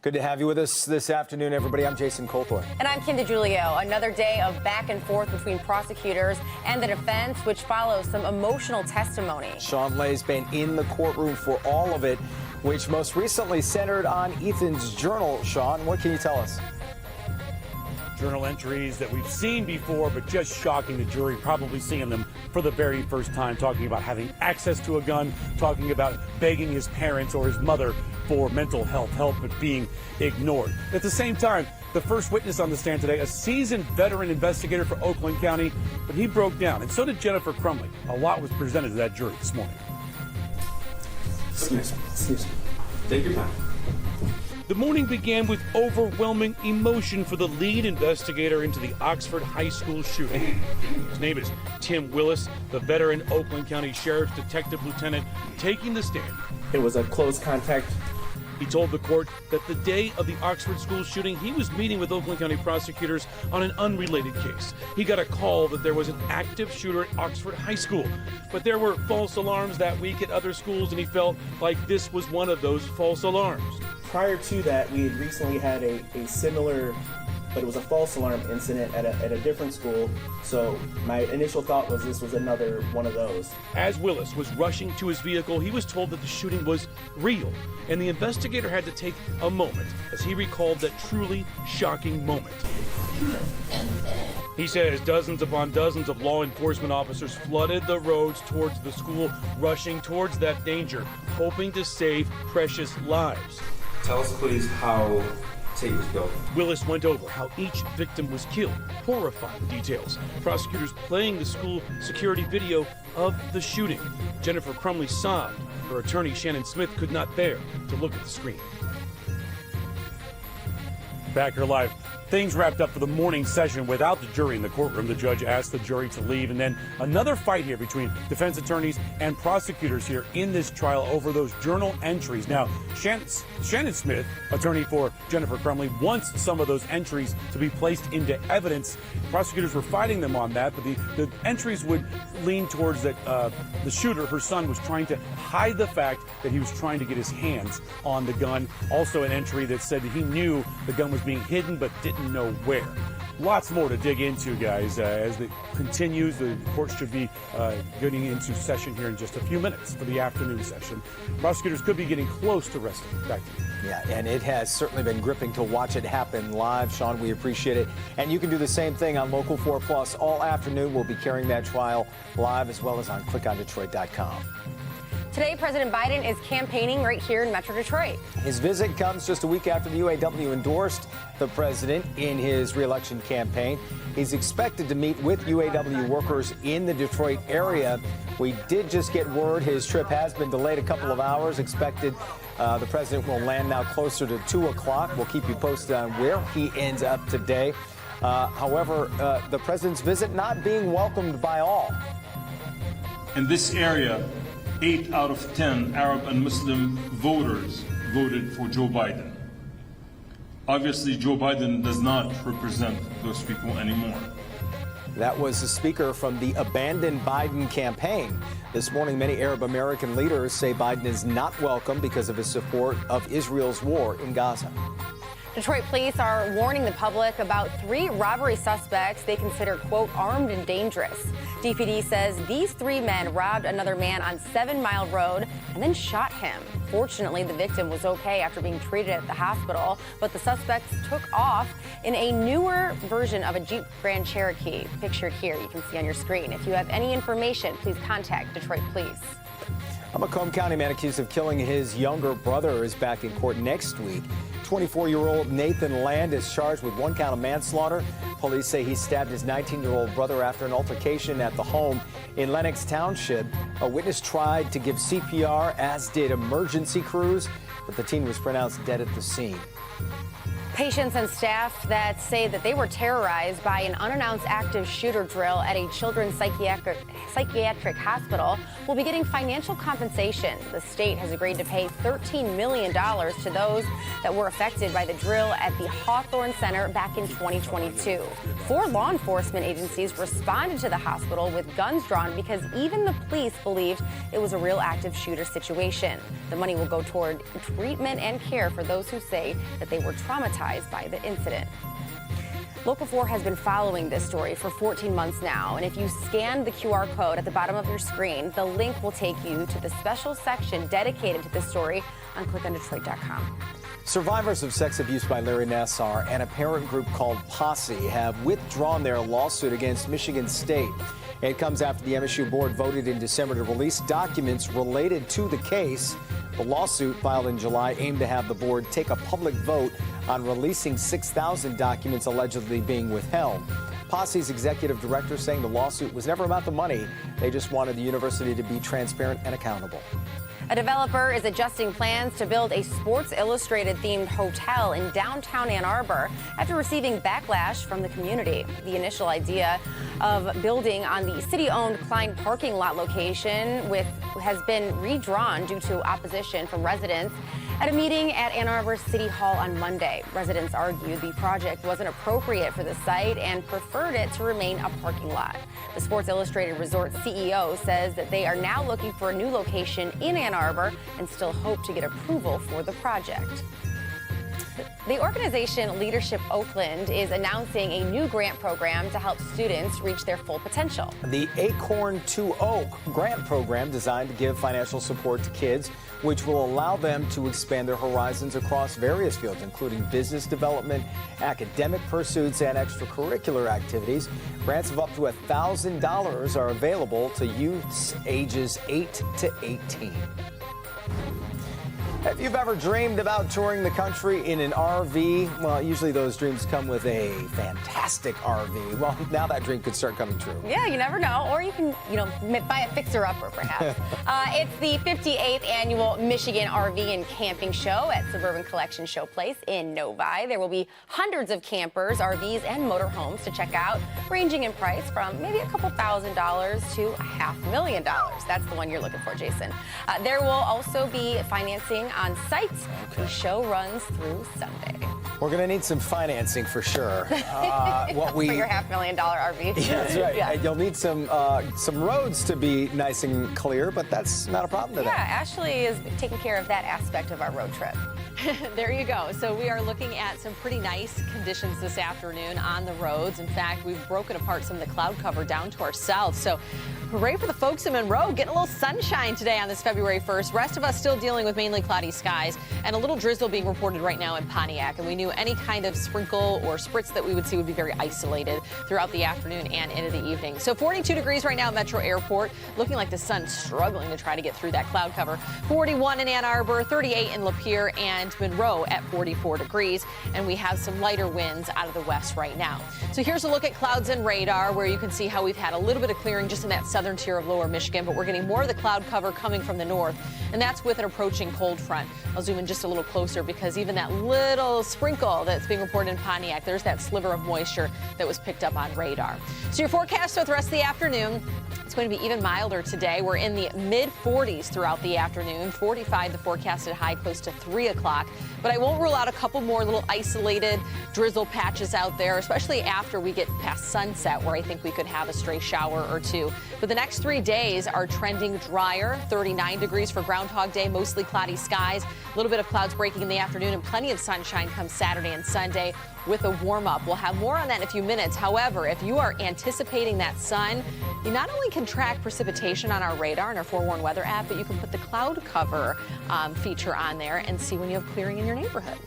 Good to have you with us this afternoon, everybody. I'm Jason Colthorne. And I'm Kim DeGiulio. Another day of back and forth between prosecutors and the defense, which follows some emotional testimony. Sean Lay's been in the courtroom for all of it, which most recently centered on Ethan's journal. Sean, what can you tell us? Journal entries that we've seen before, but just shocking the jury, probably seeing them for the very first time, talking about having access to a gun, talking about begging his parents or his mother for mental health help, but being ignored. At the same time, the first witness on the stand today, a seasoned veteran investigator for Oakland County, but he broke down, and so did Jennifer Crumley. A lot was presented to that jury this morning. Excuse me. Take your time. The morning began with overwhelming emotion for the lead investigator into the Oxford High School shooting. His name is Tim Willis, the veteran Oakland County Sheriff's Detective Lieutenant, taking the stand. It was a close contact. He told the court that the day of the Oxford school shooting, he was meeting with Oakland County prosecutors on an unrelated case. He got a call that there was an active shooter at Oxford High School. But there were false alarms that week at other schools, and he felt like this was one of those false alarms. Prior to that, we had recently had a similar, but it was a false alarm incident at a different school. So my initial thought was this was another one of those. As Willis was rushing to his vehicle, he was told that the shooting was real, and the investigator had to take a moment as he recalled that truly shocking moment. He says dozens upon dozens of law enforcement officers flooded the roads towards the school, rushing towards that danger, hoping to save precious lives. Tell us, please, how Tate was killed. Willis went over how each victim was killed, horrifying details. Prosecutors playing the school security video of the shooting. Jennifer Crumley sobbed. Her attorney, Shannon Smith, could not bear to look at the screen. Back here live. Things wrapped up for the morning session without the jury in the courtroom. The judge asked the jury to leave, and then another fight here between defense attorneys and prosecutors here in this trial over those journal entries. Now, Shannon Smith, attorney for Jennifer Crumley, wants some of those entries to be placed into evidence. Prosecutors were fighting them on that, but the entries would lean towards that the shooter, her son, was trying to hide the fact that he was trying to get his hands on the gun. Also an entry that said that he knew the gun was being hidden but didn't know where. Lots more to dig into, guys, as it continues. The court should be getting into session here in just a few minutes for the afternoon session. Prosecutors could be getting close to resting. Back to you. Yeah, and it has certainly been gripping to watch it happen live. Sean, we appreciate it. And you can do the same thing on Local 4 Plus all afternoon. We'll be carrying that trial live as well as on clickondetroit.com. Today, President Biden is campaigning right here in Metro Detroit. His visit comes just a week after the UAW endorsed the president in his re-election campaign. He's expected to meet with UAW workers in the Detroit area. We did just get word his trip has been delayed a couple of hours. Expected the president will land now closer to 2 o'clock. We'll keep you posted on where he ends up today. However, the president's visit not being welcomed by all. In this area, 8 out of 10 Arab and Muslim voters voted for Joe Biden. Obviously, Joe Biden does not represent those people anymore. That was the speaker from the abandoned Biden campaign. This morning, many Arab American leaders say Biden is not welcome because of his support of Israel's war in Gaza. Detroit police are warning the public about 3 robbery suspects they consider, quote, armed and dangerous. DPD says these 3 men robbed another man on 7 Mile Road and then shot him. Fortunately, the victim was okay after being treated at the hospital, but the suspects took off in a newer version of a Jeep Grand Cherokee, pictured here. You can see on your screen. If you have any information, please contact Detroit Police. A Macomb County man accused of killing his younger brother is back in court next week. 24-year-old Nathan Land is charged with 1 count of manslaughter. Police say he stabbed his 19-year-old brother after an altercation at the home in Lenox Township. A witness tried to give CPR, as did emergency crews, but the teen was pronounced dead at the scene. Patients and staff that say that they were terrorized by an unannounced active shooter drill at a children's psychiatric hospital will be getting financial compensation. The state has agreed to pay $13 million to those that were affected by the drill at the Hawthorne Center back in 2022. 4 law enforcement agencies responded to the hospital with guns drawn because even the police believed it was a real active shooter situation. The money will go toward treatment and care for those who say that they were traumatized by the incident. Local 4 has been following this story for 14 months now, and if you scan the QR code at the bottom of your screen, the link will take you to the special section dedicated to this story on clickondetroit.com. Survivors of sex abuse by Larry Nassar and a parent group called Posse have withdrawn their lawsuit against Michigan State. It comes after the MSU board voted in December to release documents related to the case. The lawsuit filed in July aimed to have the board take a public vote on releasing 6,000 documents allegedly being withheld. Posse's executive director saying the lawsuit was never about the money. They just wanted the university to be transparent and accountable. A developer is adjusting plans to build a Sports Illustrated-themed hotel in downtown Ann Arbor after receiving backlash from the community. The initial idea of building on the city-owned Klein parking lot location has been redrawn due to opposition from residents. At a meeting at Ann Arbor City Hall on Monday, residents argued the project wasn't appropriate for the site and preferred it to remain a parking lot. The Sports Illustrated Resort CEO says that they are now looking for a new location in Ann Arbor and still hope to get approval for the project. The organization Leadership Oakland is announcing a new grant program to help students reach their full potential. The Acorn to Oak grant program designed to give financial support to kids, which will allow them to expand their horizons across various fields, including business development, academic pursuits, and extracurricular activities. Grants of up to $1,000 are available to youths ages 8 to 18. If you've ever dreamed about touring the country in an RV, well, usually those dreams come with a fantastic RV. Well, now that dream could start coming true. Yeah, you never know. Or you can, buy a fixer-upper, perhaps. It's the 58th annual Michigan RV and Camping Show at Suburban Collection Showplace in Novi. There will be hundreds of campers, RVs, and motorhomes to check out, ranging in price from maybe a couple $1,000 to $500,000. That's the one you're looking for, Jason. There will also be financing on site. The show runs through Sunday. We're going to need some financing for sure. For your $500,000 RV. Yeah, that's right. Yeah. You'll need some roads to be nice and clear, but that's not a problem today. Yeah, Ashley is taking care of that aspect of our road trip. There you go. So we are looking at some pretty nice conditions this afternoon on the roads. In fact, we've broken apart some of the cloud cover down to our south. So hooray for the folks in Monroe, getting a little sunshine today on this February 1st. Rest of us still dealing with mainly cloudy skies and a little drizzle being reported right now in Pontiac. And we knew any kind of sprinkle or spritz that we would see would be very isolated throughout the afternoon and into the evening. So 42 degrees right now at Metro Airport, looking like the sun's struggling to try to get through that cloud cover. 41 in Ann Arbor, 38 in Lapeer and Monroe at 44 degrees. And we have some lighter winds out of the west right now. So here's a look at clouds and radar, where you can see how we've had a little bit of clearing just in that southern tier of lower Michigan, but we're getting more of the cloud cover coming from the north, and that's with an approaching cold front. I'll zoom in just a little closer because even that little sprinkle that's being reported in Pontiac, there's that sliver of moisture that was picked up on radar. So your forecast for the rest of the afternoon, it's going to be even milder today. We're in the mid-40s throughout the afternoon, 45 the forecasted high close to 3 o'clock. But I won't rule out a couple more little isolated drizzle patches out there, especially after we get past sunset, where I think we could have a stray shower or two. But the next 3 days are trending drier, 39 degrees for Groundhog Day, mostly cloudy skies, a little bit of clouds breaking in the afternoon, and plenty of sunshine comes Saturday and Sunday with a warm-up. We'll have more on that in a few minutes. However, if you are anticipating that sun, you not only can track precipitation on our radar and our Forewarn Weather app, but you can put the cloud cover feature on there and see when you have clearing in your neighborhood.